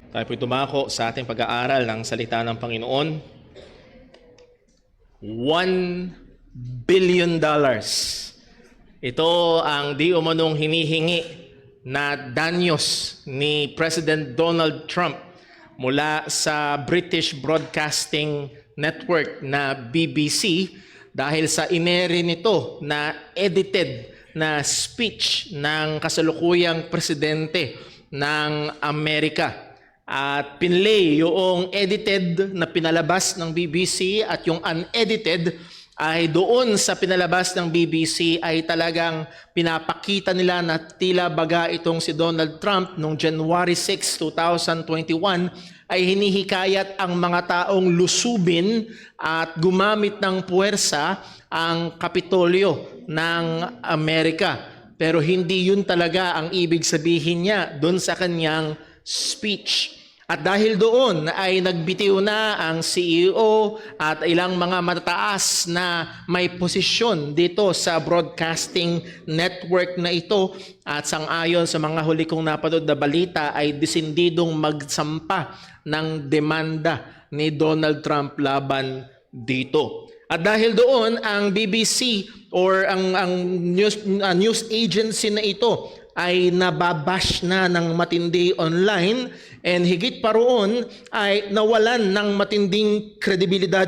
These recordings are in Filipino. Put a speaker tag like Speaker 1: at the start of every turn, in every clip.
Speaker 1: Tayo po'y tumako sa ating pag-aaral ng salita ng Panginoon. $1 billion. Ito ang di umanong hinihingi na danyos ni President Donald Trump mula sa British Broadcasting Network na BBC dahil sa inere nito na edited na speech ng kasalukuyang presidente ng Amerika. At pinlay yung edited na pinalabas ng BBC at yung unedited ay doon sa pinalabas ng BBC ay talagang pinapakita nila na tila baga itong si Donald Trump noong January 6, 2021 ay hinihikayat ang mga taong lusubin at gumamit ng puwersa ang Kapitolyo ng Amerika. Pero hindi yun talaga ang ibig sabihin niya doon sa kanyang speech. At dahil doon ay nagbitiw na ang CEO at ilang mga matataas na may posisyon dito sa broadcasting network na ito. At sangayon sa mga huli kong napanood na balita ay desindidong magsampa ng demanda ni Donald Trump laban dito. At dahil doon ang BBC or ang news agency na ito ay nababash na ng matindi online and higit pa roon ay nawalan ng matinding kredibilidad.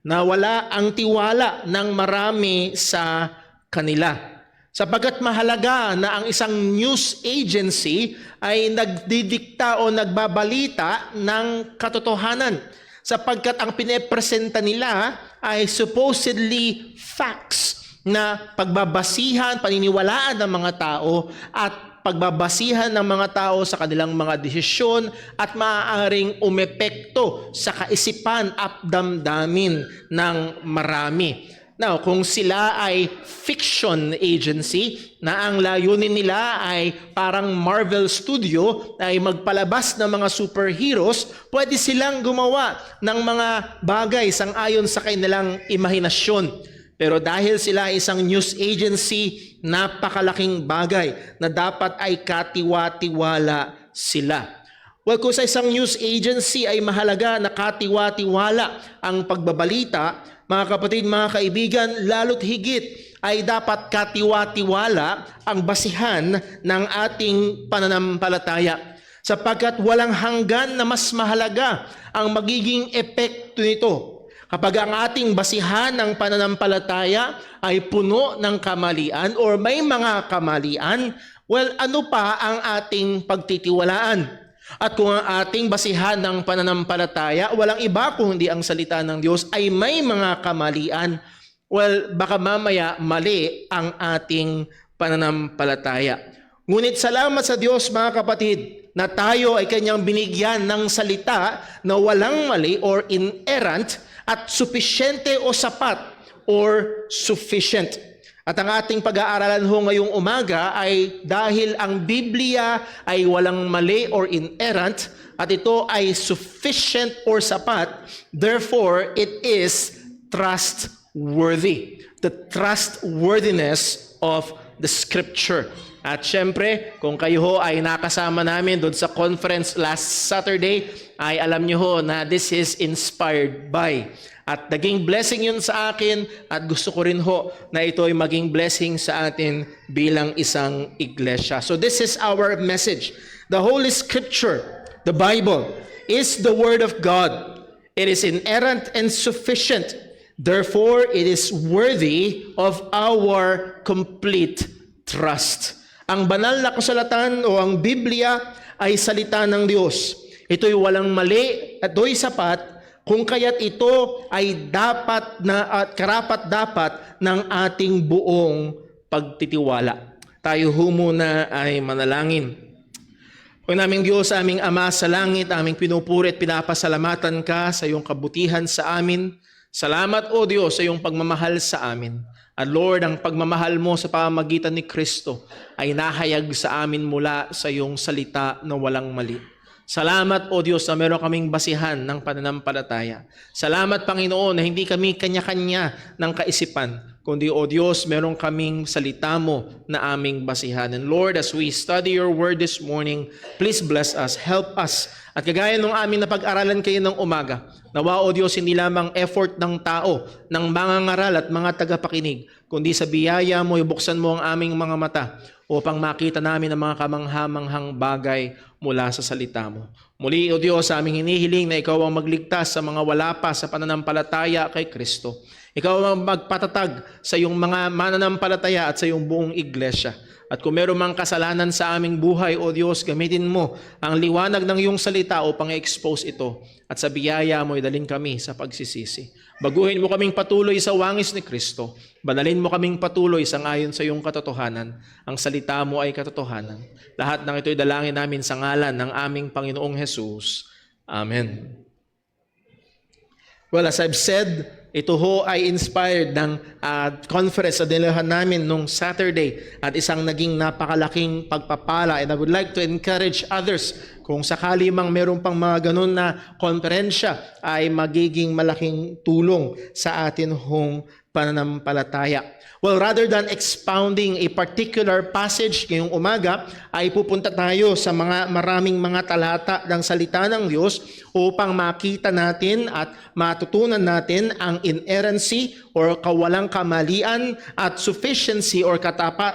Speaker 1: Nawala ang tiwala ng marami sa kanila. Sapagkat mahalaga na ang isang news agency ay nagdidikta o nagbabalita ng katotohanan. Sapagkat ang pinepresenta nila ay supposedly facts na pagbabasihan, paniniwalaan ng mga tao at pagbabasihan ng mga tao sa kanilang mga desisyon at maaaring umepekto sa kaisipan at damdamin ng marami. Now, kung sila ay fiction agency na ang layunin nila ay parang Marvel Studio ay magpalabas ng mga superheroes, pwede silang gumawa ng mga bagay sang-ayon sa kanilang imahinasyon. Pero dahil sila isang news agency, napakalaking bagay na dapat ay katiwa-tiwala sila. Well, kung sa isang news agency ay mahalaga na katiwa-tiwala ang pagbabalita, mga kapatid, mga kaibigan, lalo't higit ay dapat katiwa-tiwala ang basihan ng ating pananampalataya. Sapagkat walang hanggan na mas mahalaga ang magiging epekto nito. Kapag ang ating basihan ng pananampalataya ay puno ng kamalian or may mga kamalian, well, ano pa ang ating pagtitiwalaan? At kung ang ating basihan ng pananampalataya, walang iba kung hindi ang salita ng Diyos, ay may mga kamalian, well, baka mamaya mali ang ating pananampalataya. Ngunit salamat sa Diyos, mga kapatid, na tayo ay kanyang binigyan ng salita na walang mali or inerrant at sufisyente o sapat or sufficient. At ang ating pag-aaralan ho ngayong umaga ay dahil ang Biblia ay walang mali or inerrant at ito ay sufficient or sapat, therefore it is trustworthy. The trustworthiness of the Scripture. At syempre, kung kayo ho ay nakasama namin doon sa conference last Saturday, ay alam nyo ho na this is inspired by. At naging blessing yun sa akin at gusto ko rin ho na ito ay maging blessing sa atin bilang isang iglesia. So this is our message. The Holy Scripture, the Bible, is the Word of God. It is inerrant and sufficient. Therefore, it is worthy of our complete trust. Ang banal na kasulatan o ang Biblia ay salita ng Diyos. Ito'y walang mali at ito'y sapat, kung kaya't ito ay dapat na at karapat-dapat ng ating buong pagtitiwala. Tayo ho muna ay manalangin. O naming Diyos, aming Ama sa langit, aming pinupuri at pinapasalamatan ka sa iyong kabutihan sa amin. Salamat o Diyos sa iyong pagmamahal sa amin. At Lord, ang pagmamahal mo sa pamamagitan ni Kristo ay nahayag sa amin mula sa iyong salita na walang mali. Salamat o Diyos na meron kaming basihan ng pananampalataya. Salamat Panginoon na hindi kami kanya-kanya ng kaisipan, kundi, O Diyos, meron kaming salita mo na aming basihan. And Lord, as we study your word this morning, please bless us, help us. At kagaya nung aming napag-aralan kayo ng umaga, nawa, O Diyos, hindi lamang effort ng tao, ng mga ngaral at mga tagapakinig, kundi sa biyaya mo, ibuksan mo ang aming mga mata upang makita namin ang mga kamanghamanghang bagay mula sa salita mo. Muli, O Diyos, sa aming hinihiling na ikaw ang magligtas sa mga wala pa sa pananampalataya kay Kristo. Ikaw ang magpatatag sa iyong mga mananampalataya at sa iyong buong iglesia. At kung meron mang kasalanan sa aming buhay, O Diyos, gamitin mo ang liwanag ng iyong salita upang i-expose ito. At sa biyaya mo, idalhin kami sa pagsisisi. Baguhin mo kaming patuloy sa wangis ni Kristo. Banalin mo kaming patuloy sangayon sa iyong katotohanan. Ang salita mo ay katotohanan. Lahat ng ito'y dalangin namin sa ngalan ng aming Panginoong Hesus. Amen. Well, as I've said, ito ho ay inspired ng conference na dinilahan namin nung Saturday at isang naging napakalaking pagpapala. And I would like to encourage others, kung sakali mang meron pang mga ganun na konferensya, ay magiging malaking tulong sa atin hong pananampalataya. Well, rather than expounding a particular passage ngayong umaga, ay pupunta tayo sa maraming mga talata ng salita ng Diyos upang makita natin at matutunan natin ang inerrancy or kawalang kamalian at sufficiency or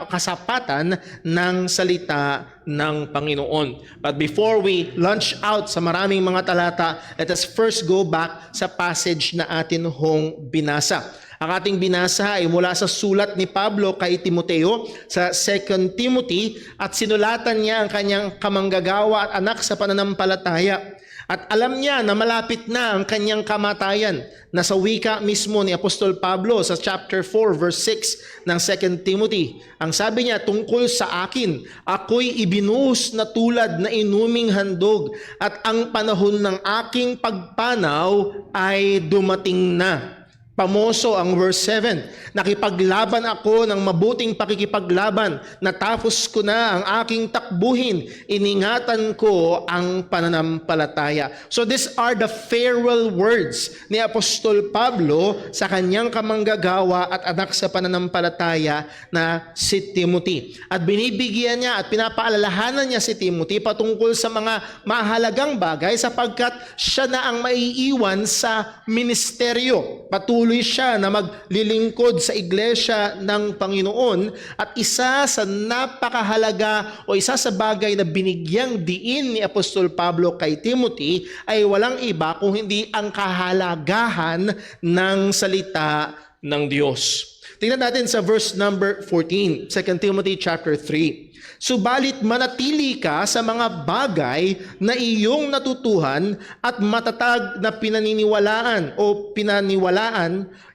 Speaker 1: kasapatan ng salita ng Panginoon. But before we launch out sa maraming mga talata, let us first go back sa passage na atin hong binasa. Ang ating binasa ay mula sa sulat ni Pablo kay Timoteo sa 2 Timothy at sinulatan niya ang kanyang kamanggagawa at anak sa pananampalataya. At alam niya na malapit na ang kanyang kamatayan. Nasa wika mismo ni Apostol Pablo sa chapter 4 verse 6 ng 2 Timothy. Ang sabi niya, tungkol sa akin, ako'y ibinuhos na tulad na inuming handog at ang panahon ng aking pagpanaw ay dumating na. Pamoso ang verse 7. Nakipaglaban ako ng mabuting pakikipaglaban. Natapos ko na ang aking takbuhin. Iningatan ko ang pananampalataya. So these are the farewell words ni Apostol Pablo sa kanyang kamanggagawa at anak sa pananampalataya na si Timothy. At binibigyan niya at pinapaalalahanan niya si Timothy patungkol sa mga mahalagang bagay sapagkat siya na ang maiiwan sa ministeryo. Patuloy siya na maglilingkod sa iglesia ng Panginoon at isa sa napakahalaga o isa sa bagay na binigyang diin ni Apostol Pablo kay Timothy ay walang iba kung hindi ang kahalagahan ng salita ng Diyos. Tingnan natin sa verse number 14, 2 Timothy chapter 3. Subalit manatili ka sa mga bagay na iyong natutuhan at matatag na pinaniwalaan,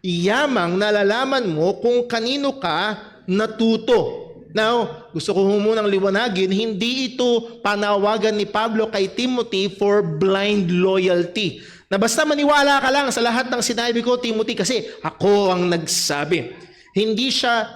Speaker 1: yamang nalalaman mo kung kanino ka natuto. Now, gusto ko munang liwanagin, hindi ito panawagan ni Pablo kay Timothy for blind loyalty. Na basta maniwala ka lang sa lahat ng sinabi ko, Timothy, kasi ako ang nagsabi. Hindi siya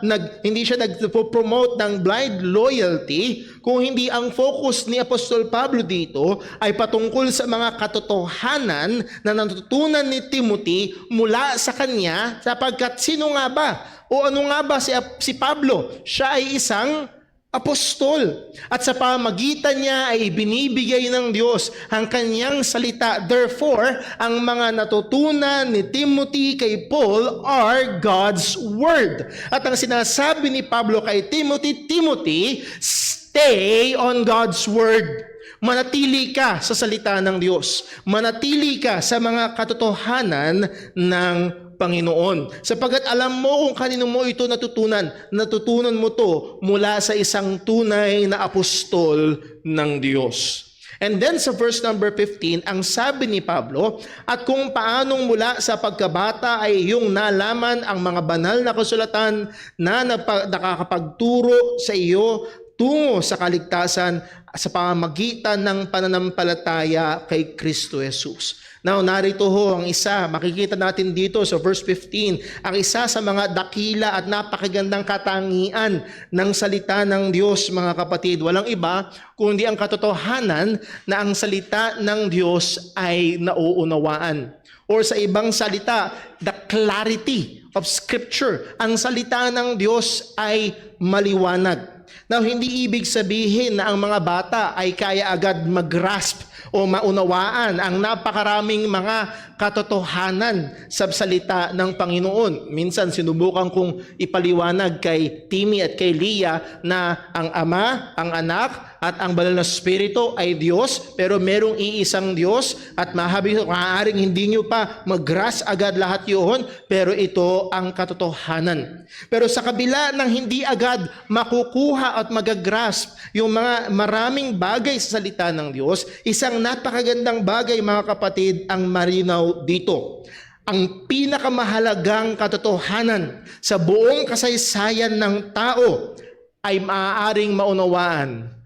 Speaker 1: nag-promote ng blind loyalty, kung hindi ang focus ni Apostol Pablo dito ay patungkol sa mga katotohanan na natutunan ni Timothy mula sa kanya, sapagkat sino nga ba o ano nga ba si Pablo? Siya ay isang apostol. At sa pamagitan niya ay binibigay ng Diyos ang kanyang salita. Therefore, ang mga natutunan ni Timothy kay Paul are God's Word. At ang sinasabi ni Pablo kay Timothy, Timothy, stay on God's Word. Manatili ka sa salita ng Diyos. Manatili ka sa mga katotohanan ng Panginoon. Sapagat alam mo kung kanino mo ito natutunan. Natutunan mo to mula sa isang tunay na apostol ng Diyos. And then sa verse number 15, ang sabi ni Pablo, at kung paanong mula sa pagkabata ay iyong nalaman ang mga banal na kasulatan na nakakapagturo sa iyo tungo sa kaligtasan sa pamamagitan ng pananampalataya kay Kristo Jesus. Now, narito ho ang isa, makikita natin dito sa verse 15, ang isa sa mga dakila at napakagandang katangian ng salita ng Diyos, mga kapatid. Walang iba kundi ang katotohanan na ang salita ng Diyos ay nauunawaan. Or sa ibang salita, the clarity
Speaker 2: of Scripture. Ang salita ng Diyos ay maliwanag. Now, hindi ibig sabihin na ang mga bata ay kaya agad mag-grasp o maunawaan ang napakaraming mga katotohanan sa salita ng Panginoon. Minsan sinubukan kong ipaliwanag kay Timmy at kay Leah na ang Ama, ang Anak, at ang Banal na Espiritu ay Diyos, pero merong iisang Diyos at maaaring hindi nyo pa mag-grasp agad lahat yun, pero ito ang katotohanan. Pero sa kabila ng hindi agad makukuha at magagrasp yung mga maraming bagay sa salita ng Diyos, isang napakagandang bagay, mga kapatid, ang marinaw dito. Ang pinakamahalagang katotohanan sa buong kasaysayan ng tao ay maaaring maunawaan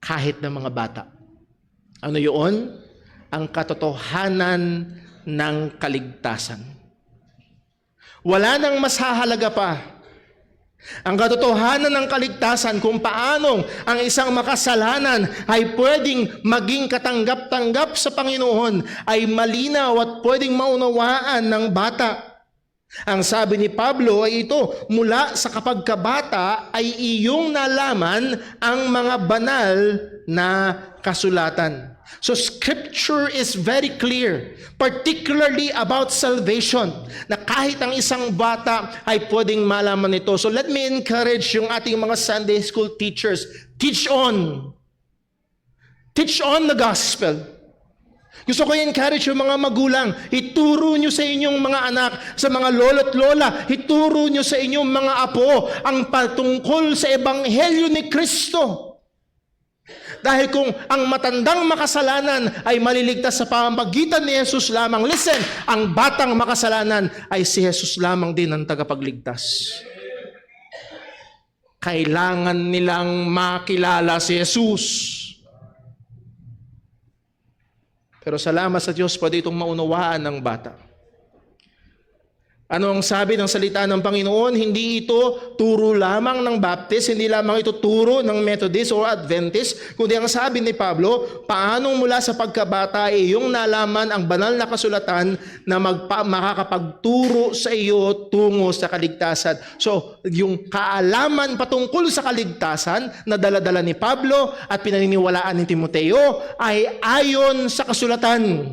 Speaker 2: kahit ng mga bata. Ano yun? Ang katotohanan ng kaligtasan. Wala nang mas hahalaga pa ang katotohanan ng kaligtasan, kung paanong ang isang makasalanan ay pwedeng maging katanggap-tanggap sa Panginoon, ay malinaw at pwedeng maunawaan ng bata. Ang sabi ni Pablo ay ito, mula sa kapagkabata ay iyong nalaman ang mga banal na kasulatan. So Scripture is very clear, particularly about salvation, na kahit ang isang bata ay pwedeng malaman ito. So let me encourage yung ating mga Sunday school teachers, teach on. Teach on the gospel. Gusto ko i-encourage yung mga magulang, ituro nyo sa inyong mga anak, sa mga lolo't lola, ituro nyo sa inyong mga apo ang patungkol sa Ebanghelyo ni Kristo. Dahil kung ang matandang makasalanan ay maliligtas sa pamamagitan ni Jesus lamang, listen, ang batang makasalanan ay si Jesus lamang din ang tagapagligtas. Kailangan nilang makilala si Jesus. Pero salamat sa Diyos, pwede itong maunawaan ng bata. Ano ang sabi ng salita ng Panginoon? Hindi ito turo lamang ng Baptist, hindi lamang ito turo ng Methodist o Adventist, kundi ang sabi ni Pablo, paano mula sa pagkabata ay iyong nalaman ang banal na kasulatan na makakapagturo sa iyo tungo sa kaligtasan. So, yung kaalaman patungkol sa kaligtasan na dala-dala ni Pablo at pinaniniwalaan ni Timoteo ay ayon sa kasulatan,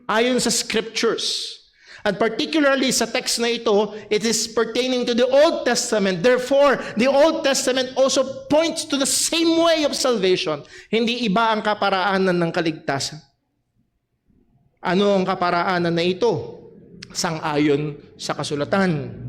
Speaker 2: ayon sa Scriptures. And particularly sa text na ito, it is pertaining to the Old Testament. Therefore, the Old Testament also points to the same way of salvation. Hindi iba ang kaparaanan ng kaligtasan. Ano ang kaparaanan na ito? Sang-ayon sa kasulatan.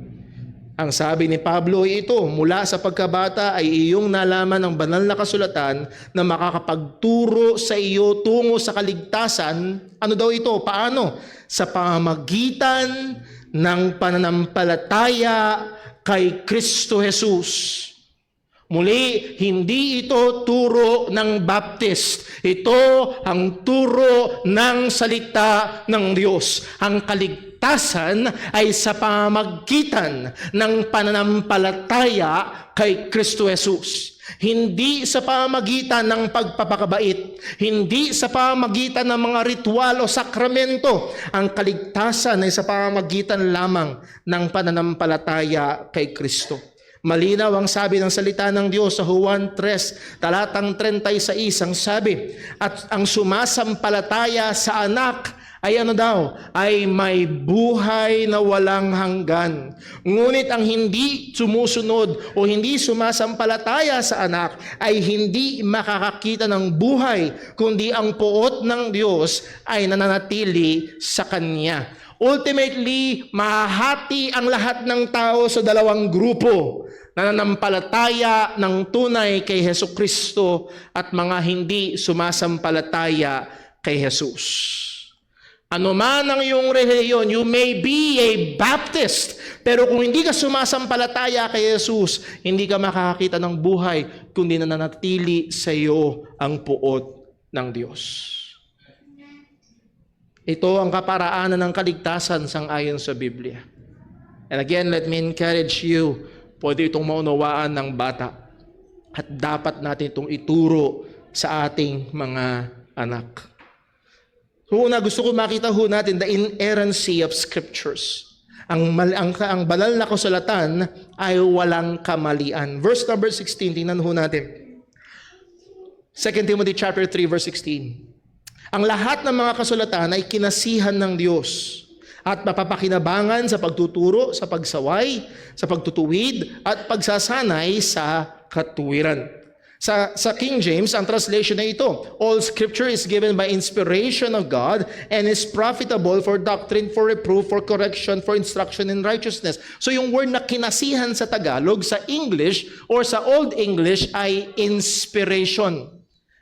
Speaker 2: Ang sabi ni Pablo ay ito, mula sa pagkabata ay iyong nalaman ang banal na kasulatan na makakapagturo sa iyo tungo sa kaligtasan. Ano daw ito? Paano? Sa pamamagitan ng pananampalataya kay Kristo Jesus. Muli, hindi ito turo ng Baptist. Ito ang turo ng salita ng Diyos. Ang kaligtasan ay sa pamamagitan ng pananampalataya kay Kristo Jesus. Hindi sa pamamagitan ng pagpapakabait, hindi sa pamamagitan ng mga ritual o sakramento. Ang kaligtasan ay sa pamamagitan lamang ng pananampalataya kay Kristo. Malinaw ang sabi ng salita ng Diyos sa Juan 3, talatang 36, ang sabi, at ang sumasampalataya sa anak ay ano daw? Ay may buhay na walang hanggan. Ngunit ang hindi sumusunod o hindi sumasampalataya sa anak ay hindi makakakita ng buhay, kundi ang puot ng Diyos ay nananatili sa kanya. Ultimately, mahahati ang lahat ng tao sa dalawang grupo: nananampalataya ng tunay kay Hesukristo at mga hindi sumasampalataya kay Jesus. Ano man ang iyong relihiyon, you may be a Baptist, pero kung hindi ka sumasampalataya kay Jesus, hindi ka makakakita ng buhay, kundi nananatili sa iyo ang puot ng Diyos. Ito ang kaparaanan ng kaligtasan sang-ayon sa Biblia. And again, let me encourage you, pwede itong maunawaan ng bata at dapat natin itong ituro sa ating mga anak. So una, gusto ko makita natin the inerrancy of Scriptures. Ang banal na kasulatan ay walang kamalian. Verse number 16, tingnan ho natin. 2 Timothy chapter 3 verse 16. Ang lahat ng mga kasulatan ay kinasihan ng Diyos at mapapakinabangan sa pagtuturo, sa pagsaway, sa pagtutuwid, at pagsasanay sa katuwiran. Sa King James, ang translation na ito, all scripture is given by inspiration of God and is profitable for doctrine, for reproof, for correction, for instruction in righteousness. So yung word na kinasihan sa Tagalog, sa English or sa Old English ay inspiration.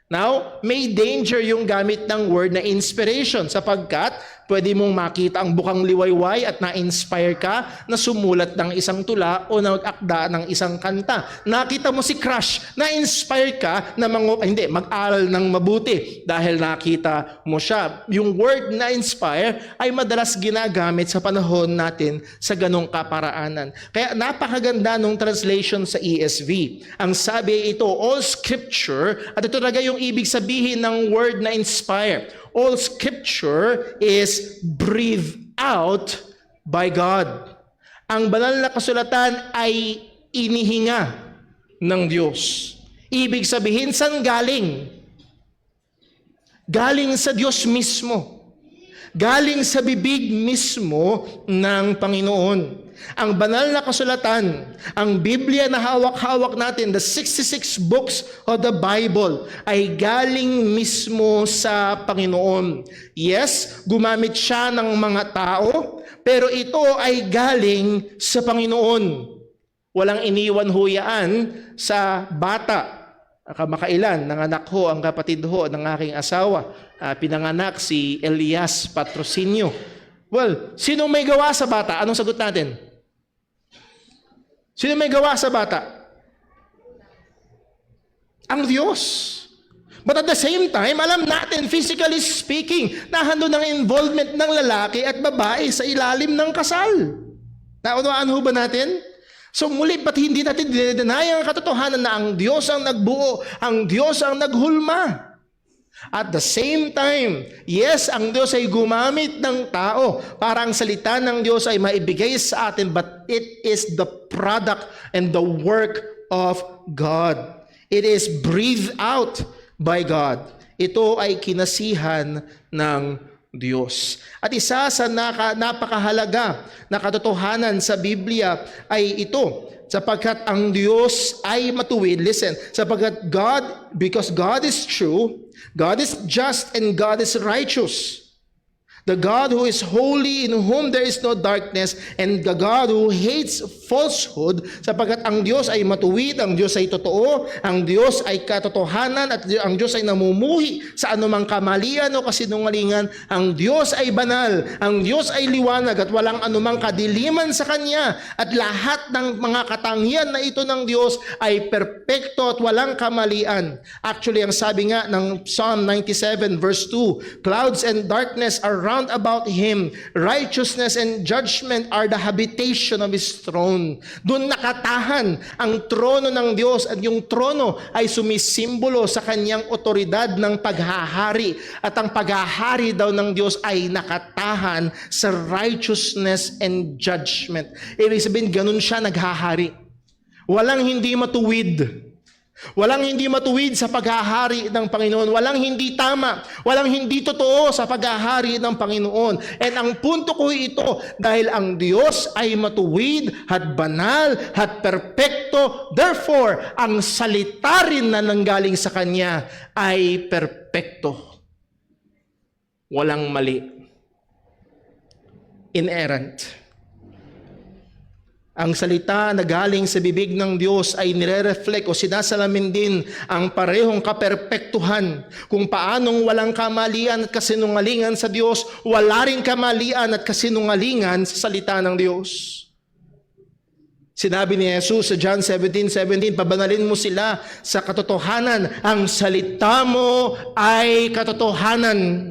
Speaker 2: Now, may danger yung gamit ng word na inspiration sapagkat pwede mong makita ang bukang liwayway at na-inspire ka na sumulat ng isang tula o nag-akda ng isang kanta. Nakita mo si crush, na-inspire ka na mag-aral ng mabuti dahil nakita mo siya. Yung word na inspire ay madalas ginagamit sa panahon natin sa ganong kaparaanan. Kaya napakaganda nung translation sa ESV. Ang sabi ito, all scripture, at ito talaga yung ibig sabihin ng word na inspire. All scripture is breathed out by God. Ang banal na kasulatan ay inihinga ng Diyos. Ibig sabihin, saan galing? Galing sa Diyos mismo. Galing sa bibig mismo ng Panginoon. Ang banal na kasulatan, ang Biblia na hawak-hawak natin, the 66 books of the Bible, ay galing mismo sa Panginoon. Yes, gumamit siya ng mga tao, pero ito ay galing sa Panginoon. Walang iniwan huyaan sa bata. Kamakailan, nanganak ho ang kapatid ho ng aking asawa. Pinanganak si Elias Patrocinio. Well, sino may gawa sa bata? Anong sagot natin? Sino may gawa sa bata? Ang Diyos. But at the same time, alam natin, physically speaking, na handon ng involvement ng lalaki at babae sa ilalim ng kasal. Naunawaan ho ba natin? So muli, ba't hindi natin dinedeny ang katotohanan na ang Diyos ang nagbuo, ang Diyos ang naghulma? At the same time, yes, ang Diyos ay gumamit ng tao para ang salita ng Diyos ay maibigay sa atin, but it is the product and the work of God. It is breathed out by God. Ito ay kinasihan ng Diyos. At isa sa napakahalaga na katotohanan sa Biblia ay ito, sapagkat ang Diyos ay matuwid. Listen, sapagkat because God is true, God is just, and God is righteous. The God who is holy, in whom there is no darkness, and the God who hates falsehood, sapagkat ang Diyos ay matuwid, ang Diyos ay totoo, ang Diyos ay katotohanan, at ang Diyos ay namumuhi sa anumang kamalian o kasinungalingan. Ang Diyos ay banal, ang Diyos ay liwanag, at walang anumang kadiliman sa Kanya, at lahat ng mga katangian na ito ng Diyos ay perpekto at walang kamalian. Actually, ang sabi nga ng Psalm 97 verse 2, clouds and darkness are round about Him. Righteousness and judgment are the habitation of His throne. Doon nakatahan ang trono ng Diyos, at yung trono ay sumisimbolo sa Kanyang otoridad ng paghahari. At ang paghahari daw ng Diyos ay nakatahan sa righteousness and judgment. Ibig sabihin, ganun siya naghahari. Walang hindi matuwid. Walang hindi matuwid sa paghahari ng Panginoon. Walang hindi tama. Walang hindi totoo sa paghahari ng Panginoon. And ang punto ko ito, dahil ang Diyos ay matuwid at banal at perpekto, therefore, ang salita rin na nanggaling sa Kanya ay perpekto. Walang mali. Inerrant. Ang salita na galing sa bibig ng Diyos ay nire-reflect o sinasalamin din ang parehong kaperpektuhan. Kung paanong walang kamalian at kasinungalingan sa Diyos, wala rin kamalian at kasinungalingan sa salita ng Diyos. Sinabi ni Jesus sa John 17:17, pabanalin mo sila sa katotohanan. Ang salita mo ay katotohanan.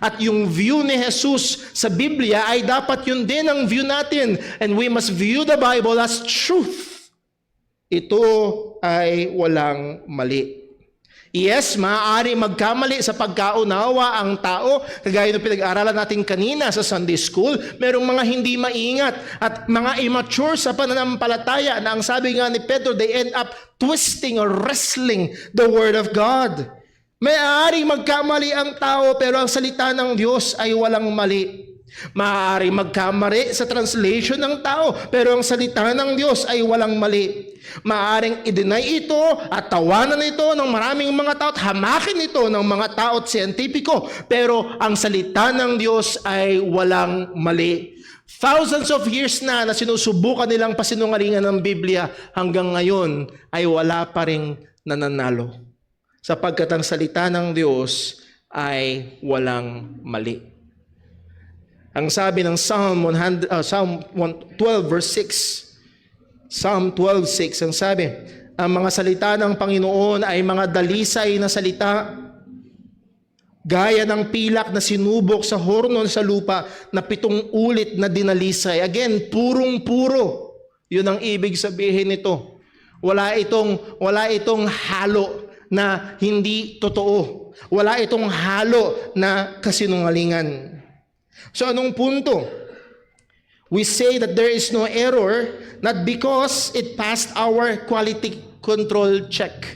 Speaker 2: At yung view ni Jesus sa Biblia ay dapat yun din ang view natin. And we must view the Bible as truth. Ito ay walang mali. Yes, maaari magkamali sa pagkaunawa ang tao. Kagaya ng pinag-aralan natin kanina sa Sunday School, merong mga hindi maingat at mga immature sa pananampalataya na ang sabi nga ni Pedro, they end up twisting or wrestling the Word of God. Maaari magkamali ang tao pero ang salita ng Diyos ay walang mali. Maaari magkamali sa translation ng tao, pero ang salita ng Diyos ay walang mali. Maaaring i-deny ito at tawanan ito ng maraming mga tao at hamakin ito ng mga tao at siyentipiko, pero ang salita ng Diyos ay walang mali. Thousands of years na sinusubukan nilang pasinungalingan ng Biblia, hanggang ngayon ay wala pa ring nananalo. Sapagkat ang salita ng Diyos ay walang mali. Ang sabi ng Psalm 12 verse 6, Psalm 12:6, ang sabi, ang mga salita ng Panginoon ay mga dalisay na salita, gaya ng pilak na sinubok sa hornon sa lupa na 7 ulit na dinalisay. Again, purong-puro. Yun ang ibig sabihin nito. Wala itong halo na hindi totoo. Wala itong halo na kasinungalingan. So anong punto? We say that there is no error not because it passed our quality control check.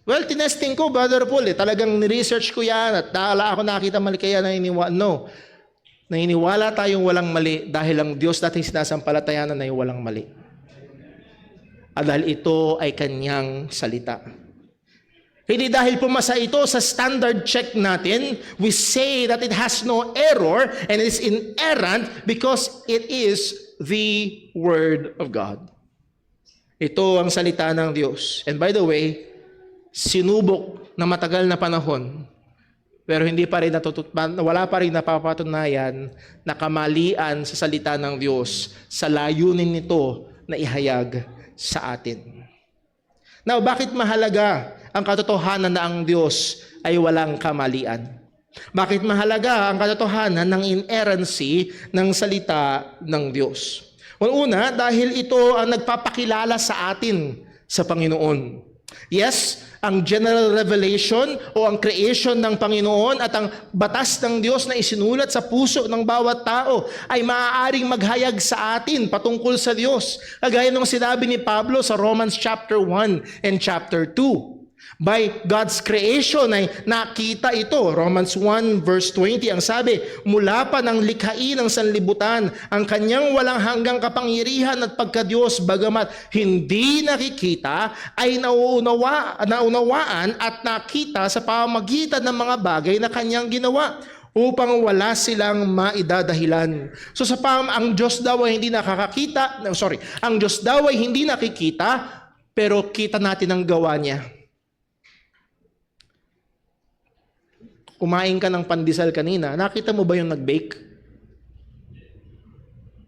Speaker 2: Well, tinesting ko, Brother Paul, talagang ni-research ko yan at ako nakita mali kaya naniniwala tayong walang mali dahil ang Diyos nating sinasampalatayanan ay walang mali. At dahil ito ay kanyang salita. Hindi dahil pumasa ito sa standard check natin, we say that it has no error and it is inerrant because it is the Word of God. Ito ang salita ng Diyos. And by the way, sinubok na matagal na panahon, pero wala pa rin napapatunayan na kamalian sa salita ng Diyos sa layunin nito na ihayag sa atin. Now, bakit mahalaga ang katotohanan na ang Diyos ay walang kamalian? Bakit mahalaga ang katotohanan ng inerrancy ng salita ng Diyos? Well, una, dahil ito ang nagpapakilala sa atin sa Panginoon. Yes, ang general revelation o ang creation ng Panginoon at ang batas ng Diyos na isinulat sa puso ng bawat tao ay maaaring maghayag sa atin patungkol sa Diyos. Kagaya ng sinabi ni Pablo sa Romans chapter 1 and chapter 2. By God's creation ay nakita ito. Romans 1 verse 20, ang sabi, mula pa ng likhain ng sanlibutan, ang kanyang walang hanggang kapangyarihan at pagkadiyos, bagamat hindi nakikita, ay naunawaan at nakita sa pamamagitan ng mga bagay na kanyang ginawa, upang wala silang maidadahilan. So ang Diyos daw ay hindi ang Diyos daw ay hindi nakikita, pero kita natin ang gawa niya. Kumain ka ng pandesal kanina, nakita mo ba yung nag-bake?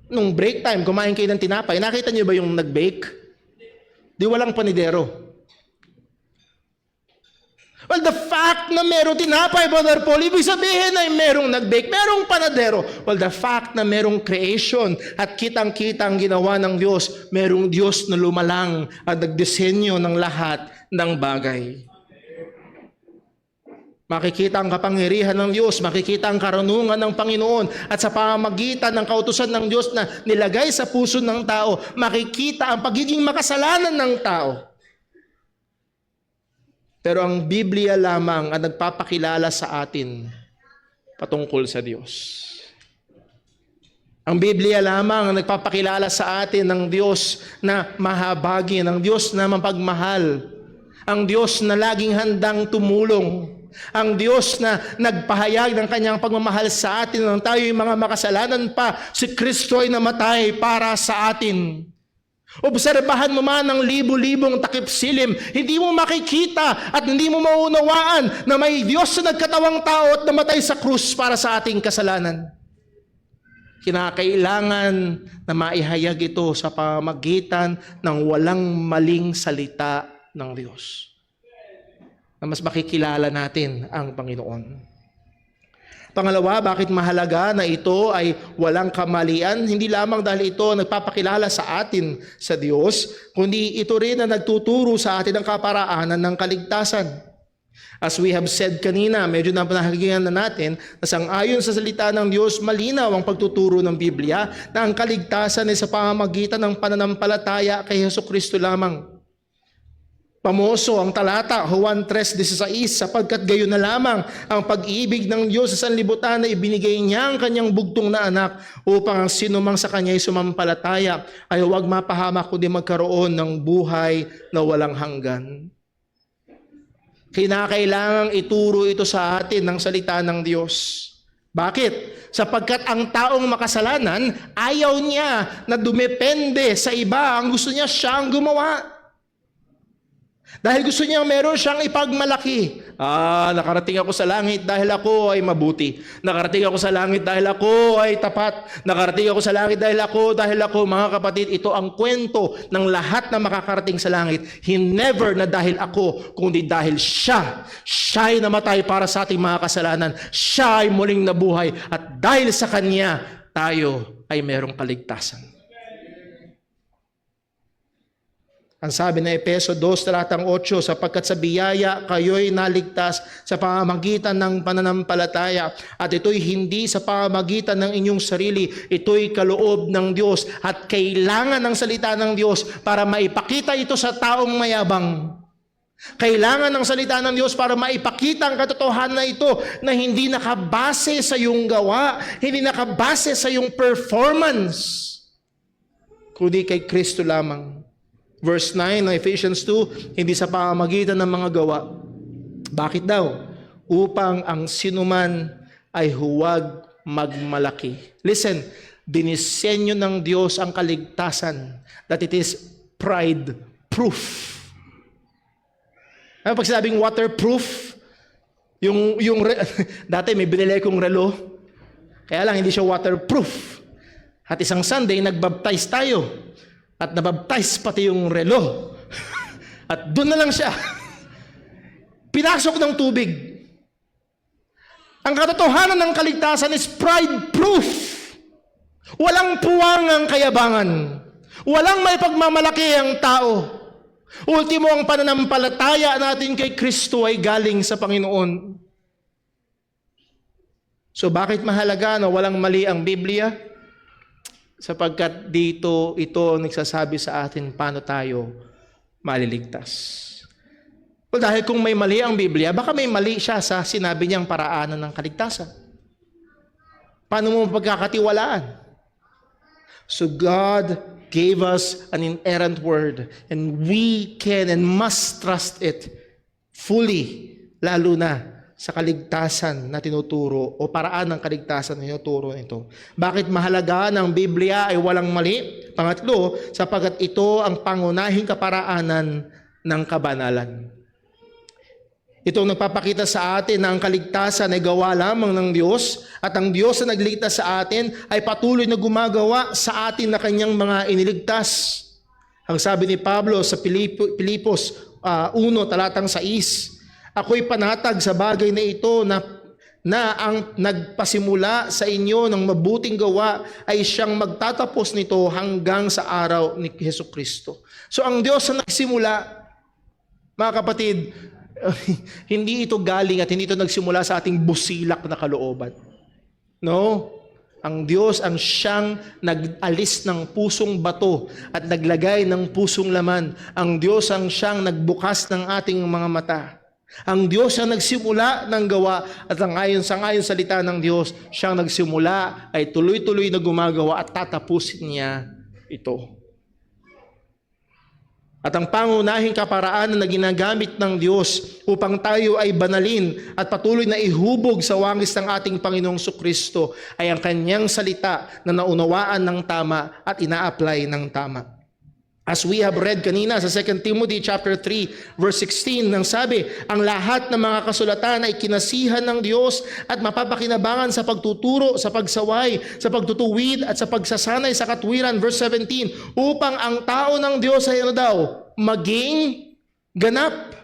Speaker 2: Nung break time, kumain kayo ng tinapay, nakita niyo ba yung nag-bake? Di walang panidero. Well, the fact na merong tinapay, Brother Paul, ibig sabihin ay merong nag-bake, merong panadero. Well, the fact na merong creation at kitang-kita ang ginawa ng Diyos, merong Diyos na lumalang at nagdisenyo ng lahat ng bagay. Makikita ang kapangyarihan ng Diyos, makikita ang karunungan ng Panginoon, at sa pamamagitan ng kautusan ng Diyos na nilagay sa puso ng tao, makikita ang pagiging makasalanan ng tao. Pero ang Biblia lamang ang nagpapakilala sa atin patungkol sa Diyos. Ang Biblia lamang ang nagpapakilala sa atin ng Diyos na mahabagin, ng Diyos na mapagmahal, ang Diyos na laging handang tumulong, ang Diyos na nagpahayag ng kanyang pagmamahal sa atin nang tayo'y mga makasalanan pa, si Kristo ay namatay para sa atin. Obserbahan mo man ang libo-libong takip silim, hindi mo makikita at hindi mo maunawaan na may Diyos na nagkatawang tao at namatay sa krus para sa ating kasalanan. Kinakailangan na maihayag ito sa pamamagitan ng walang maling salita ng Diyos, na mas makikilala natin ang Panginoon. Pangalawa, bakit mahalaga na ito ay walang kamalian? Hindi lamang dahil ito nagpapakilala sa atin sa Diyos, kundi ito rin na nagtuturo sa atin ang kaparaanan ng kaligtasan. As we have said kanina, medyo napahagihan na natin na sangayon sa salita ng Diyos, malinaw ang pagtuturo ng Biblia na ang kaligtasan ay sa pamamagitan ng pananampalataya kay Jesucristo lamang. Pamoso ang talata, Juan 3:16, sapagkat gayon na lamang ang pag-ibig ng Diyos sa sanlibutan na ibinigay niya ang kanyang bugtong na anak upang ang sinumang sa kanya'y sumampalataya ay huwag mapahamak kundi magkaroon ng buhay na walang hanggan. Kinakailangang ituro ito sa atin ng salita ng Diyos. Bakit? Sapagkat ang taong makasalanan, ayaw niya na dumepende sa iba. Ang gusto niya, siya ang gumawa. Dahil gusto niya meron siyang ipagmalaki. Nakarating ako sa langit dahil ako ay mabuti. Nakarating ako sa langit dahil ako ay tapat. Nakarating ako sa langit dahil ako, mga kapatid, ito ang kwento ng lahat na makakarating sa langit. He never na dahil ako, kundi dahil siya. Siya ay namatay para sa ating mga kasalanan. Siya ay muling nabuhay. At dahil sa kanya, tayo ay merong kaligtasan. Ang sabi na Efeso 2:8, sapagkat sa biyaya kayo'y naligtas sa pamamagitan ng pananampalataya at ito'y hindi sa pamamagitan ng inyong sarili, ito'y kaloob ng Diyos at kailangan ng salita ng Diyos para maipakita ito sa taong mayabang. Kailangan ng salita ng Diyos para maipakita ang katotohanan na ito na hindi nakabase sa iyong gawa, hindi nakabase sa iyong performance, kundi kay Kristo lamang. Verse 9 ng Ephesians 2, hindi sa pamamagitan ng mga gawa. Bakit daw? Upang ang sinuman ay huwag magmalaki. Listen, dinisenyo ng Diyos ang kaligtasan that it is pride-proof. Ano pag sinabing waterproof? Dati may binili kong relo, kaya lang hindi siya waterproof. At isang Sunday, nagbaptize tayo. At nabaptize pati yung relo. At doon na lang siya. Pinasok ng tubig. Ang katotohanan ng kaligtasan is pride-proof. Walang puwang ang kayabangan. Walang may pagmamalaki ang tao. Ultimo, ang pananampalataya natin kay Kristo ay galing sa Panginoon. So bakit mahalaga na walang mali ang Biblia? Sapagkat dito ito nagsasabi sa atin paano tayo maliligtas. Well, dahil kung may mali ang Biblia, baka may mali siya sa sinabi niyang paraanan ng kaligtasan. Paano mo pagkakatiwalaan? So God gave us an inerrant word and we can and must trust it fully, lalo na sa kaligtasan na tinuturo o paraan ng kaligtasan na tinuturo nito. Bakit mahalaga ng Biblia ay walang mali? Pangatlo, sapagkat ito ang pangunahing kaparaanan ng kabanalan. Ito ang nagpapakita sa atin na ang kaligtasan ay gawa lamang ng Diyos at ang Diyos na nagligtas sa atin ay patuloy na gumagawa sa atin na kanyang mga iniligtas. Ang sabi ni Pablo sa Pilipos 1, talatang 6, ako'y panatag sa bagay na ito na ang nagpasimula sa inyo ng mabuting gawa ay siyang magtatapos nito hanggang sa araw ni Jesucristo. So ang Diyos na nagsimula, mga kapatid, hindi ito galing at hindi ito nagsimula sa ating busilak na kalooban. No? Ang Diyos ang siyang nag-alis ng pusong bato at naglagay ng pusong laman. Ang Diyos ang siyang nagbukas ng ating mga mata. Ang Diyos ang nagsimula ng gawa at ang ayon sa salita ng Diyos, siyang nagsimula ay tuloy-tuloy na gumagawa at tatapusin niya ito. At ang pangunahing kaparaanan na ginagamit ng Diyos upang tayo ay banalin at patuloy na ihubog sa wangis ng ating Panginoong Jesucristo ay ang kanyang salita na naunawaan ng tama at ina-apply ng tama. As we have read kanina sa 2 Timothy chapter 3 verse 16 nang sabi, ang lahat ng mga kasulatan ay kinasihan ng Diyos at mapapakinabangan sa pagtuturo, sa pagsaway, sa pagtutuwid at sa pagsasanay sa katwiran. Verse 17, upang ang tao ng Diyos ay maging ganap.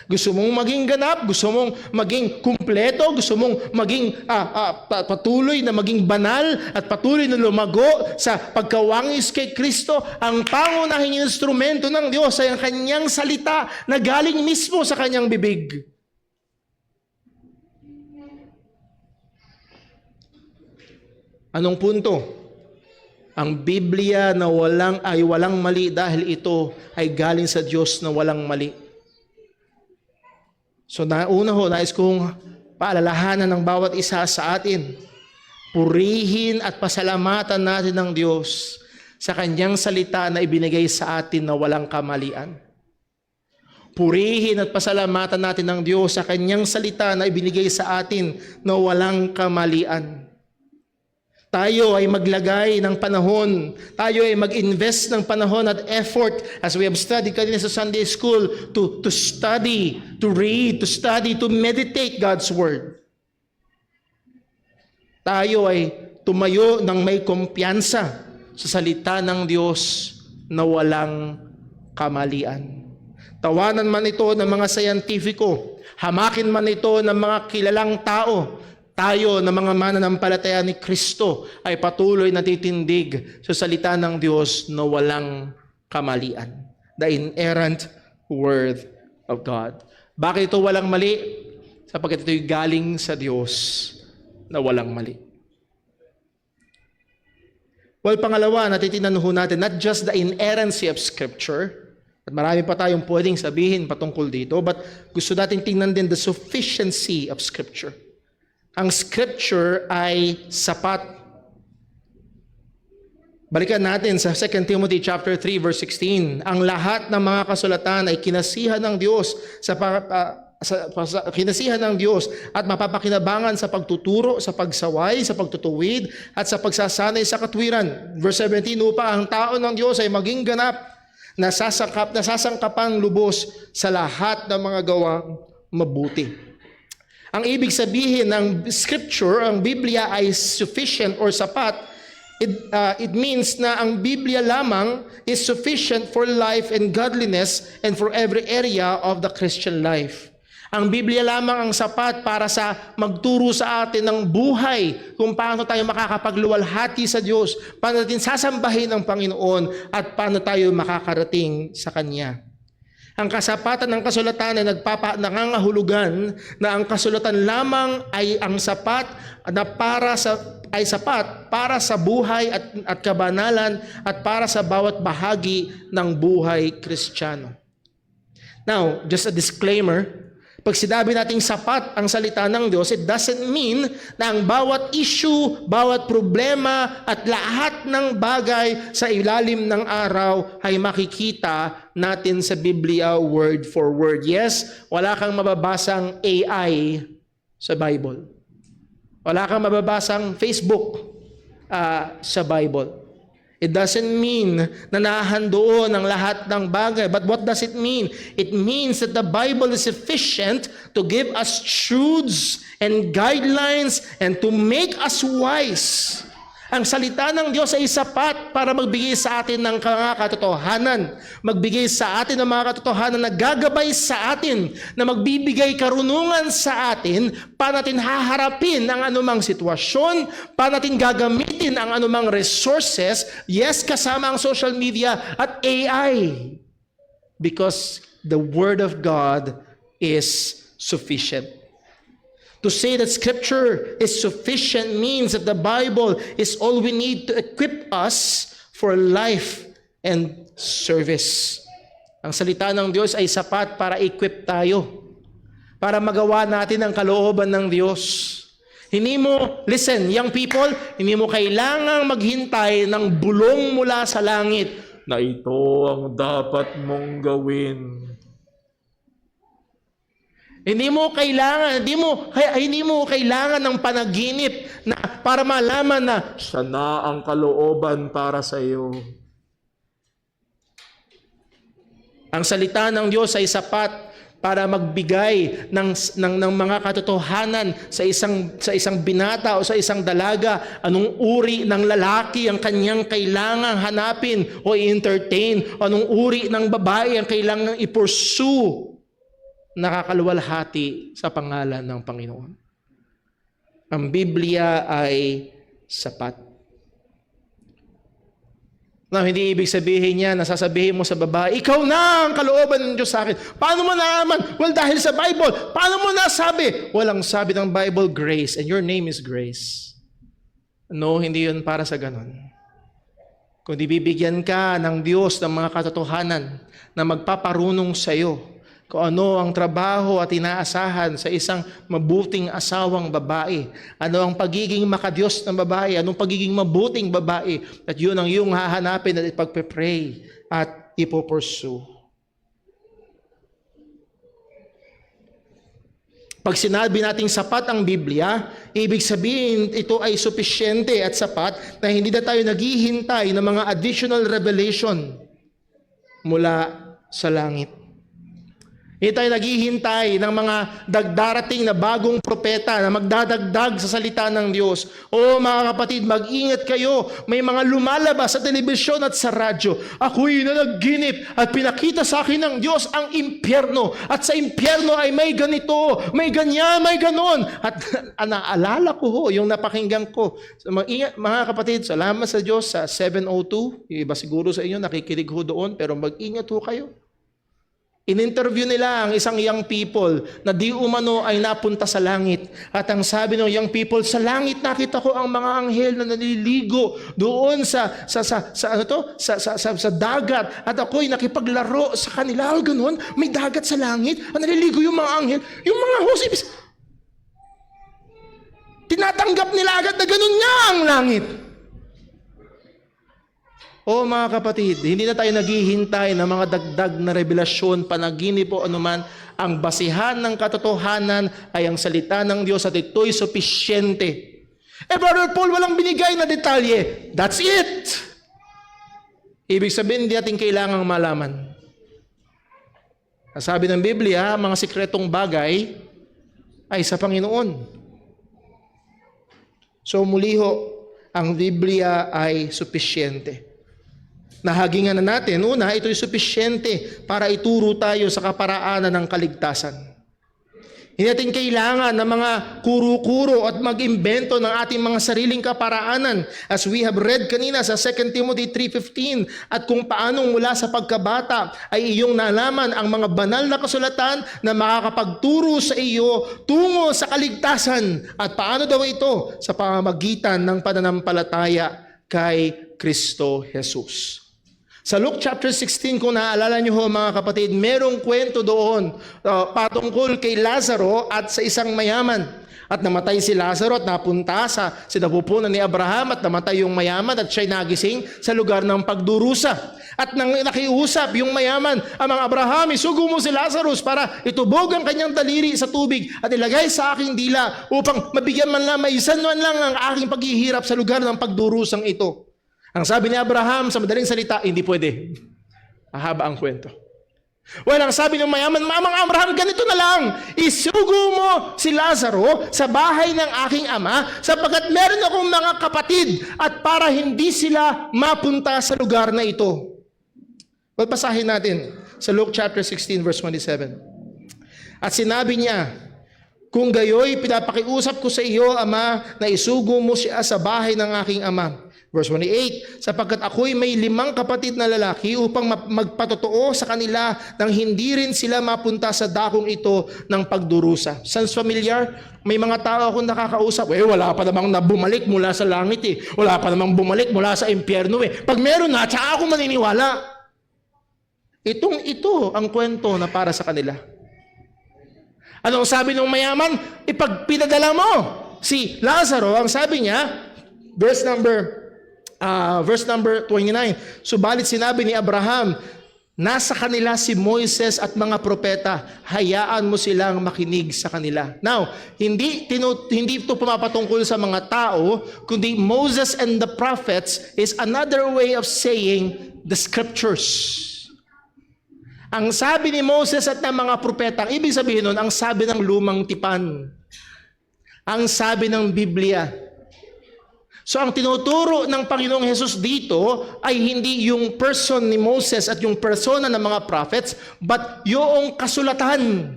Speaker 2: Gusto mong maging ganap, gusto mong maging kumpleto, gusto mong maging patuloy na maging banal at patuloy na lumago sa pagkawangis kay Kristo, ang pangunahing instrumento ng Diyos ay ang kanyang salita na galing mismo sa kanyang bibig. Anong punto? Ang Biblia na walang mali dahil ito ay galing sa Diyos na walang mali. So nais kong paalalahanan ng bawat isa sa atin. Purihin at pasalamatan natin ng Diyos sa kanyang salita na ibinigay sa atin na walang kamalian. Purihin at pasalamatan natin ng Diyos sa kanyang salita na ibinigay sa atin na walang kamalian. Tayo ay maglagay ng panahon, tayo ay mag-invest ng panahon at effort as we have studied kanina sa Sunday School to study, to read, to study, to meditate God's Word. Tayo ay tumayo ng may kumpiyansa sa salita ng Diyos na walang kamalian. Tawanan man ito ng mga scientifico, hamakin man ito ng mga kilalang tao, tayo na mga mananampalataya ni Kristo ay patuloy na titindig sa salita ng Diyos na walang kamalian. The inerrant Word of God. Bakit ito walang mali? Sapagkat ito'y galing sa Diyos na walang mali. Well, pangalawa, natitingnan natin not just the inerrancy of Scripture, at marami pa tayong pwedeng sabihin patungkol dito, but gusto natin tingnan din the sufficiency of Scripture. Ang Scripture ay sapat. Balikan natin sa 2 Timothy chapter 3 verse 16. Ang lahat ng mga kasulatan ay kinasihan ng Diyos kinasihan ng Diyos at mapapakinabangan sa pagtuturo, sa pagsaway, sa pagtutuwid at sa pagsasanay sa katwiran. Verse 17, upang ang tao ng Diyos ay maging ganap, nasasangkapang lubos sa lahat ng mga gawang mabuti. Ang ibig sabihin ng Scripture, ang Biblia ay sufficient or sapat. It means na ang Biblia lamang is sufficient for life and godliness and for every area of the Christian life. Ang Biblia lamang ang sapat para sa magturo sa atin ng buhay kung paano tayo makakapagluwalhati sa Diyos, paano natin sasambahin ang Panginoon at paano tayo makakarating sa Kanya. Ang kasapatan ng kasulatan ay nangangahulugan na ang kasulatan lamang ay ang sapat na sapat para sa buhay at kabanalan at para sa bawat bahagi ng buhay Kristiyano. Now, just a disclaimer, pag sinabi nating sapat ang salita ng Diyos, it doesn't mean na ang bawat issue, bawat problema at lahat ng bagay sa ilalim ng araw ay makikita natin sa Biblia word for word. Yes, wala kang mababasang AI sa Bible. Wala kang mababasang Facebook sa Bible. It doesn't mean na nahandoon ang lahat ng bagay. But what does it mean? It means that the Bible is sufficient to give us truths and guidelines and to make us wise. Ang salita ng Diyos ay sapat para magbigay sa atin ng mga katotohanan. Magbigay sa atin ng mga katotohanan na gagabay sa atin, na magbibigay karunungan sa atin para natin haharapin ang anumang sitwasyon, para natin gagamitin ang anumang resources, yes, kasama ang social media at AI. Because the Word of God is sufficient. To say that Scripture is sufficient means that the Bible is all we need to equip us for life and service. Ang salita ng Diyos ay sapat para equip tayo, para magawa natin ang kalooban ng Diyos. Hindi mo, listen, young people, hindi mo kailangang maghintay ng bulong mula sa langit na ito ang dapat mong gawin. Hindi mo kailangan ng panaginip na para malaman na siya na ang kalooban para sa iyo. Ang salita ng Diyos ay sapat para magbigay ng mga katotohanan sa isang binata o sa isang dalaga, anong uri ng lalaki ang kanyang kailangang hanapin o i-entertain, anong uri ng babae ang kailangang i-pursue. nakakaluwalhati sa pangalan ng Panginoon. Ang Biblia ay sapat. Now, hindi ibig sabihin niya, nasasabihin mo sa babae, ikaw na ang kalooban ng Diyos sa akin. Paano mo naaman? Well, dahil sa Bible. Paano mo nasabi? Walang sabi ng Bible, grace, and your name is Grace. No, hindi yun para sa ganun. Kundi bibigyan ka ng Diyos ng mga katotohanan na magpaparunong sa iyo kung ano ang trabaho at inaasahan sa isang mabuting asawang babae. Ano ang pagiging makadiyos ng babae, anong pagiging mabuting babae, at yun ang iyong hahanapin at ipagpe-pray at ipopursue. Pag sinabi nating sapat ang Biblia, ibig sabihin ito ay supisyente at sapat na hindi na tayo naghihintay ng mga additional revelation mula sa langit. Hindi tayo naghihintay ng mga darating na bagong propeta na magdadagdag sa salita ng Diyos. O mga kapatid, mag-ingat kayo. May mga lumalabas sa telebisyon at sa radyo. Ako'y nanaginip at pinakita sa akin ng Diyos ang impyerno. At sa impyerno ay may ganito, may ganyan, may ganon. At naalala ko ho, yung napakinggan ko. So, mag-ingat, mga kapatid, salamat sa Diyos sa 702. Iba siguro sa inyo, nakikinig ho doon. Pero mag-ingat ho kayo. In-interview nila ang isang young people na di umano ay napunta sa langit. At ang sabi ng young people, sa langit nakita ko ang mga anghel na naliligo doon sa dagat. At ako'y nakipaglaro sa kanila. Ganun, may dagat sa langit. At naliligo yung mga anghel. Yung mga hosipis. Tinatanggap nila agad na ganun nga ang langit. O mga kapatid, hindi na tayo naghihintay ng mga dagdag na revelasyon, panaginip o anuman. Ang basihan ng katotohanan ay ang salita ng Diyos at ito'y supisyente. Brother Paul, walang binigay na detalye. That's it! Ibig sabihin, hindi natin kailangang malaman. Ang sabi ng Biblia, mga sikretong bagay ay sa Panginoon. So muli ho, ang Biblia ay supisyente. Nahagingan na natin, una, ito'y supisyente para ituro tayo sa kaparaanan ng kaligtasan. Hindi natin kailangan ng mga kuro-kuro at mag-imbento ng ating mga sariling kaparaanan. As we have read kanina sa 2 Timothy 3:15, at kung paano mula sa pagkabata ay iyong nalaman ang mga banal na kasulatan na makakapagturo sa iyo tungo sa kaligtasan. At paano daw ito? Sa pamamagitan ng pananampalataya kay Kristo Jesus. Sa Luke chapter 16, kung naaalala niyo ho mga kapatid, merong kwento doon patungkol kay Lazaro at sa isang mayaman. At namatay si Lazaro at napunta sa sinapupunan ni Abraham at namatay yung mayaman at siya'y nagising sa lugar ng pagdurusa. At nang nakiusap yung mayaman, amang Abraham, isugo mo si Lazarus para itubog ang kanyang daliri sa tubig at ilagay sa aking dila upang mabigyan man lang, maisan man lang ang aking paghihirap sa lugar ng pagdurusang ito. Ang sabi ni Abraham, sa madaling salita, hindi pwede. Mahaba ang kwento. Well, ang sabi ng mayaman, Mamang Abraham, ganito na lang. Isugo mo si Lazaro sa bahay ng aking ama sapagkat meron akong mga kapatid at para hindi sila mapunta sa lugar na ito. Well, basahin natin sa Luke chapter 16 verse 27. At sinabi niya, kung gayoy, pinapakiusap ko sa iyo, Ama, na isugo mo siya sa bahay ng aking ama. Verse 28, sapagkat ako'y may 5 kapatid na lalaki upang magpatotoo sa kanila nang hindi rin sila mapunta sa dakong ito ng pagdurusa. Sounds familiar? May mga tao akong nakakausap, wala pa namang na bumalik mula sa langit eh. Wala pa namang bumalik mula sa impyerno eh. Pag meron na, tsaka ako maniniwala. Ito ang kwento na para sa kanila. Anong sabi ng mayaman? Ipag pinadala mo si Lazaro, ang sabi niya, verse number 29, subalit sinabi ni Abraham, nasa kanila si Moises at mga propeta, hayaan mo silang makinig sa kanila. Now, hindi ito pumapatungkol sa mga tao, kundi Moses and the prophets is another way of saying the scriptures. Ang sabi ni Moses at ng mga propeta, ang ibig sabihin nun, ang sabi ng lumang tipan, ang sabi ng Biblia. So ang tinuturo ng Panginoong Hesus dito ay hindi yung person ni Moses at yung persona ng mga prophets, but yung kasulatan.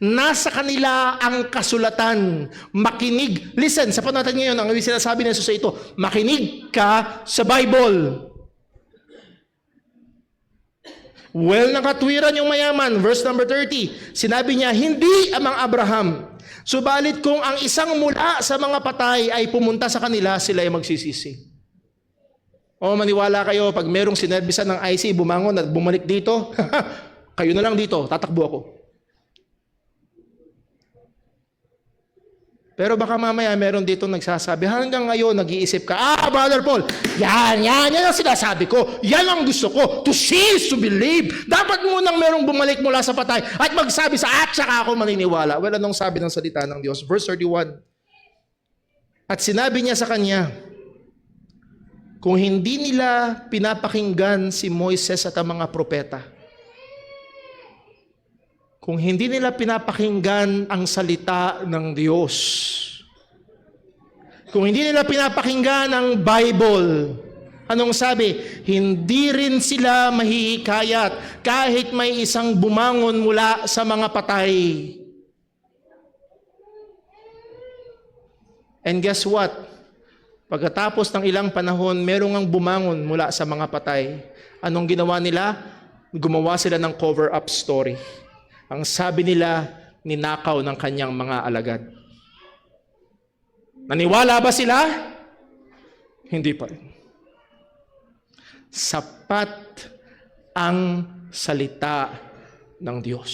Speaker 2: Nasa kanila ang kasulatan. Makinig. Listen, sa panahon natin ngayon, ang sinasabi ni Jesus sa ito, makinig ka sa Bible. Well, nakatwiran yung mayaman. Verse number 30. Sinabi niya, hindi amang Abraham. Subalit kung ang isang mula sa mga patay ay pumunta sa kanila, sila ay magsisisi. O maniwala kayo, pag merong sinerbisan ng IC, bumangon at bumalik dito, kayo na lang dito, tatakbo ako. Pero baka mamaya meron dito nagsasabi, hanggang ngayon nag-iisip ka, Brother Paul, yan ang sinasabi ko. Yan ang gusto ko. To see is to believe. Dapat munang merong bumalik mula sa patay at magsabi sa saka ako maniniwala. Well, anong sabi ng salita ng Diyos? Verse 31. At sinabi niya sa kanya, kung hindi nila pinapakinggan si Moises at ang mga propeta, kung hindi nila pinapakinggan ang salita ng Diyos, kung hindi nila pinapakinggan ang Bible, anong sabi? Hindi rin sila mahihikayat kahit may isang bumangon mula sa mga patay. And guess what? Pagkatapos ng ilang panahon, merong ang bumangon mula sa mga patay. Anong ginawa nila? Gumawa sila ng cover-up story. Ang sabi nila, ninakaw ng kanyang mga alagad. Naniwala ba sila? Hindi pa rin. Sapat ang salita ng Diyos.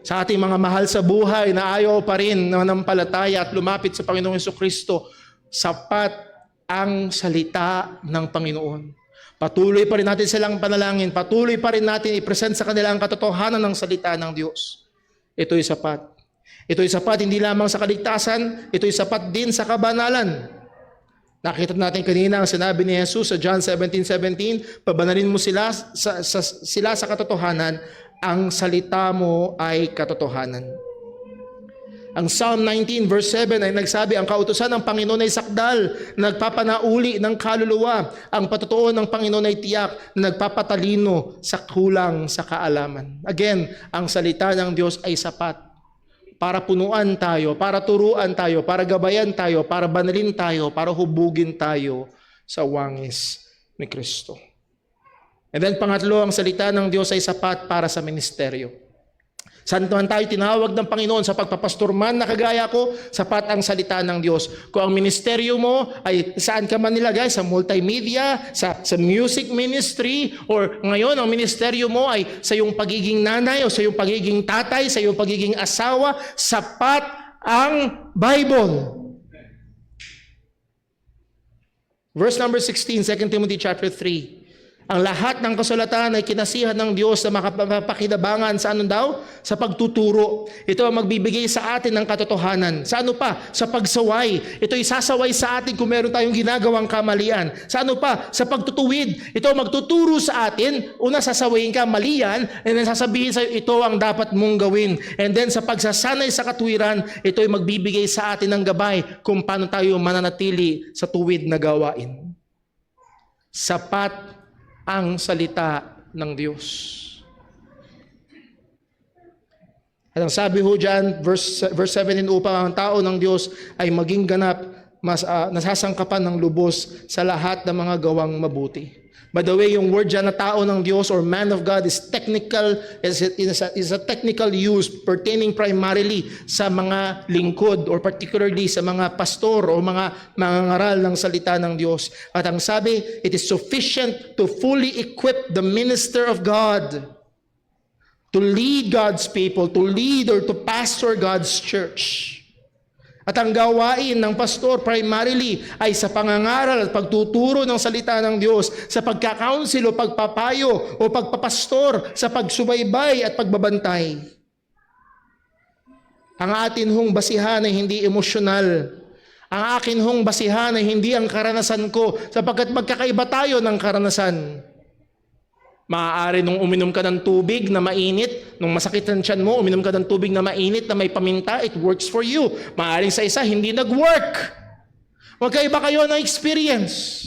Speaker 2: Sa ating mga mahal sa buhay na ayaw pa rin na nanampalataya at lumapit sa Panginoong Jesucristo, sapat ang salita ng Panginoon. Patuloy pa rin natin silang panalangin. Patuloy pa rin natin i-present sa kanila ang katotohanan ng salita ng Diyos. Ito'y sapat. Ito'y sapat hindi lamang sa kaligtasan, ito'y sapat din sa kabanalan. Nakita natin kanina ang sinabi ni Jesus sa John 17:17, pabanalin mo sila sa katotohanan, ang salita mo ay katotohanan. Ang Psalm 19 verse 7 ay nagsabi, ang kautusan ng Panginoon ay sakdal, nagpapanauli ng kaluluwa. Ang patotoo ng Panginoon ay tiyak, nagpapatalino sa kulang sa kaalaman. Again, ang salita ng Diyos ay sapat para punuan tayo, para turuan tayo, para gabayan tayo, para banalin tayo, para hubugin tayo sa wangis ni Kristo. And then pangatlo, ang salita ng Diyos ay sapat para sa ministeryo. Saan naman tayo tinawag ng Panginoon sa pagpapastor man na kagaya ko, sapat ang salita ng Diyos. Kung ang ministeryo mo ay saan ka man nilagay, sa multimedia, sa music ministry, or ngayon ang ministeryo mo ay sa iyong pagiging nanay o sa iyong pagiging tatay, sa iyong pagiging asawa, sapat ang Bible. Verse number 16, 2 Timothy chapter 3. Ang lahat ng kasulatan ay kinasihan ng Diyos na makapakinabangan sa anong daw? Sa pagtuturo. Ito ang magbibigay sa atin ng katotohanan. Sa ano pa? Sa pagsaway. Ito ay sasaway sa atin kung meron tayong ginagawang kamalian. Sa ano pa? Sa pagtutuwid. Ito ang magtuturo sa atin. Una, sasawayin ka mali yan, and then sasabihin sa iyo, ito ang dapat mong gawin. And then sa pagsasanay sa katwiran, ito ay magbibigay sa atin ng gabay kung paano tayo mananatili sa tuwid na gawain. Sapat ang salita ng Diyos. At ang sabi ho dyan, verse 17, upang ang tao ng Diyos ay maging ganap, nasasangkapan ng lubos sa lahat ng mga gawang mabuti. By the way, yung word dyan na tao ng Diyos or man of God is a technical use pertaining primarily sa mga lingkod or particularly sa mga pastor o mga mangangaral ng salita ng Diyos. At ang sabi, it is sufficient to fully equip the minister of God to lead God's people, to lead or to pastor God's church. At ang gawain ng pastor primarily ay sa pangangaral at pagtuturo ng salita ng Diyos, sa pagkakaunsel o pagpapayo o pagpapastor, sa pagsubaybay at pagbabantay. Ang atin hong basihan ay hindi emosyonal. Ang akin hong basihan ay hindi ang karanasan ko, sapagkat magkakaiba tayo ng karanasan. Maaari nung uminom ka ng tubig na mainit, nung masakit ang tiyan mo, uminom ka ng tubig na mainit na may paminta, it works for you. Maaaring sa isa, hindi nag-work. Magkaiba kayo ng experience.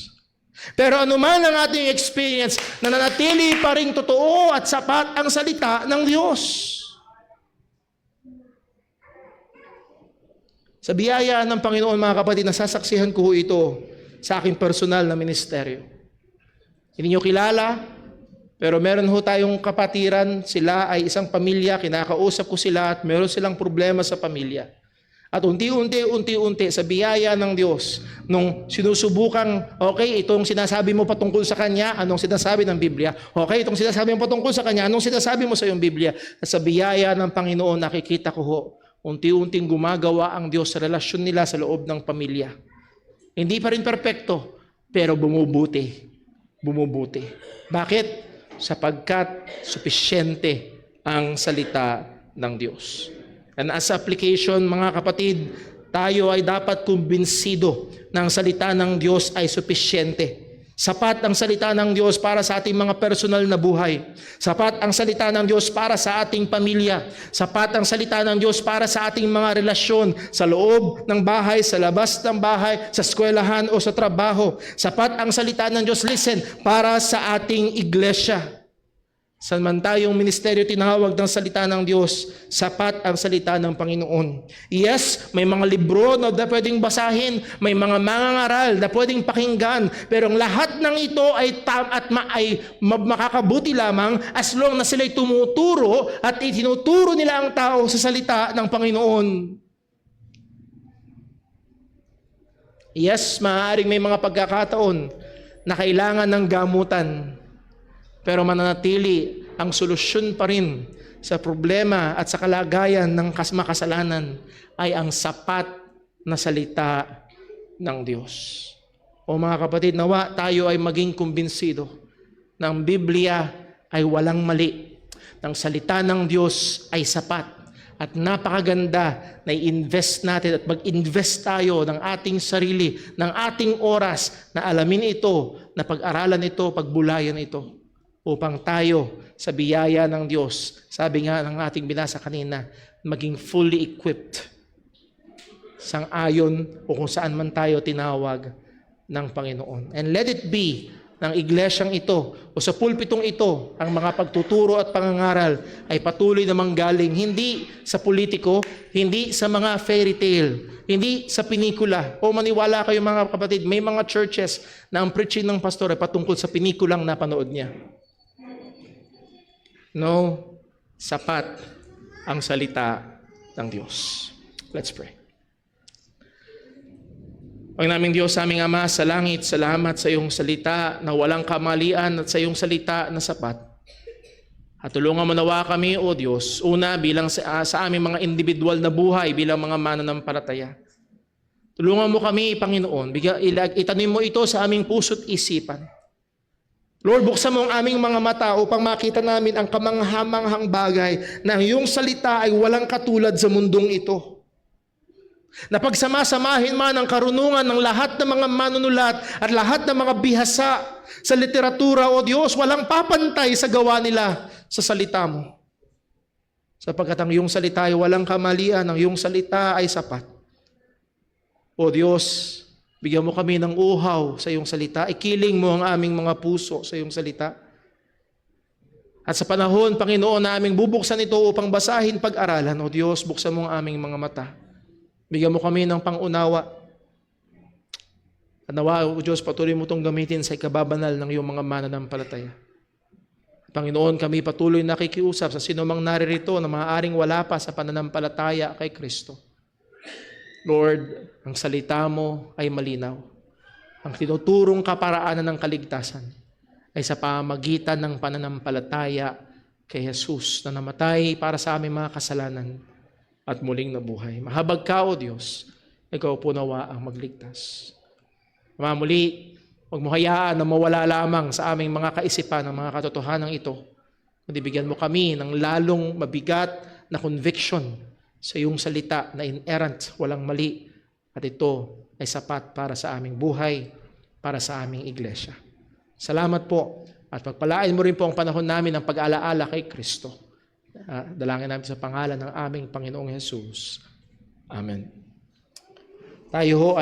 Speaker 2: Pero anuman ang ating experience, nananatili pa rin totoo at sapat ang salita ng Diyos. Sa biyaya ng Panginoon, mga kapatid, nasasaksihan ko ito sa aking personal na ministeryo. Hindi nyo kilala, pero meron ho tayong kapatiran, sila ay isang pamilya, kinakausap ko sila at meron silang problema sa pamilya. At unti-unti sa biyaya ng Diyos, nung sinusubukang, okay, itong sinasabi mo patungkol sa Kanya, anong sinasabi ng Biblia? Okay, itong sinasabi mo patungkol sa Kanya, anong sinasabi mo sa iyong Biblia? At sa biyaya ng Panginoon, nakikita ko ho, unti-unting gumagawa ang Diyos sa relasyon nila sa loob ng pamilya. Hindi pa rin perpekto, pero bumubuti. Bumubuti. Bakit? Sapagkat supisyente ang salita ng Diyos. And as application, mga kapatid, tayo ay dapat kumbinsido na ang salita ng Diyos ay supisyente. Sapat ang salita ng Diyos para sa ating mga personal na buhay. Sapat ang salita ng Diyos para sa ating pamilya. Sapat ang salita ng Diyos para sa ating mga relasyon sa loob ng bahay, sa labas ng bahay, sa eskwelahan o sa trabaho. Sapat ang salita ng Diyos, listen, para sa ating iglesia. Saan man tayong ministeryo tinawag ng salita ng Diyos, sapat ang salita ng Panginoon. Yes, may mga libro na pwedeng basahin, may mga mangangaral na pwedeng pakinggan, pero ang lahat ng ito ay makakabuti lamang as long na sila'y tumuturo at itinuturo nila ang tao sa salita ng Panginoon. Yes, maaaring may mga pagkakataon na kailangan ng gamutan, pero mananatili ang solusyon pa rin sa problema at sa kalagayan ng makasalanan ay ang sapat na salita ng Diyos. O mga kapatid, nawa tayo ay maging kumbinsido na ang Biblia ay walang mali. Ang salita ng Diyos ay sapat at napakaganda na i-invest natin at mag-invest tayo ng ating sarili, ng ating oras na alamin ito, na pag-aralan ito, pagbulayan ito. Upang tayo sa biyaya ng Diyos, sabi nga ng ating binasa kanina, maging fully equipped sang-ayon o kung saan man tayo tinawag ng Panginoon. And let it be ng iglesyang ito o sa pulpitong ito, ang mga pagtuturo at pangangaral ay patuloy na manggaling hindi sa politiko, hindi sa mga fairy tale, hindi sa pinikula. O maniwala kayo mga kapatid, may mga churches na ang preaching ng pastor ay patungkol sa pinikulang napanood niya. No, sapat ang salita ng Diyos. Let's pray. Panginoon naming Diyos, aming Ama sa langit, salamat sa iyong salita na walang kamalian at sa iyong salita na sapat. At tulungan mo nawa kami, O Diyos, una bilang sa aming mga individual na buhay bilang mga mananampalataya. Tulungan mo kami, Panginoon, itanim mo ito sa aming puso't isipan. Lord, buksan mo ang aming mga mata upang makita namin ang kamanghamanghang bagay na ang iyong salita ay walang katulad sa mundong ito. Na pagsama-samahin man ang karunungan ng lahat ng mga manunulat at lahat ng mga bihasa sa literatura, O Diyos, walang papantay sa gawa nila sa salita mo. Sapagkat ang iyong salita ay walang kamalian, ang iyong salita ay sapat. O Diyos, bigyan mo kami ng uhaw sa iyong salita. Ikiling mo ang aming mga puso sa iyong salita. At sa panahon, Panginoon, na aming bubuksan ito upang basahin, pag-aralan, O Diyos, buksan mo ang aming mga mata. Bigyan mo kami ng pangunawa. At nawa, O Diyos, patuloy mo itong gamitin sa ikababanal ng iyong mga mananampalataya. Panginoon, kami patuloy nakikiusap sa sinumang naririto na maaaring wala pa sa pananampalataya kay Kristo. Lord, ang salita mo ay malinaw. Ang tinuturong kaparaanan ng kaligtasan ay sa pamagitan ng pananampalataya kay Jesus na namatay para sa aming mga kasalanan at muling nabuhay. Mahabag ka, O Diyos, ikaw po nawa ang magligtas. Muli, huwag mo hayaan na mawala lamang sa aming mga kaisipan ang mga katotohanan ito. Bigyan mo kami ng lalong mabigat na conviction sa iyong salita na inerrant, walang mali, at ito ay sapat para sa aming buhay, para sa aming iglesia. Salamat po, at pagpalain mo rin po ang panahon namin ng pag-alaala kay Kristo. Dalangin namin sa pangalan ng aming Panginoong Jesus. Amen. Tayo ho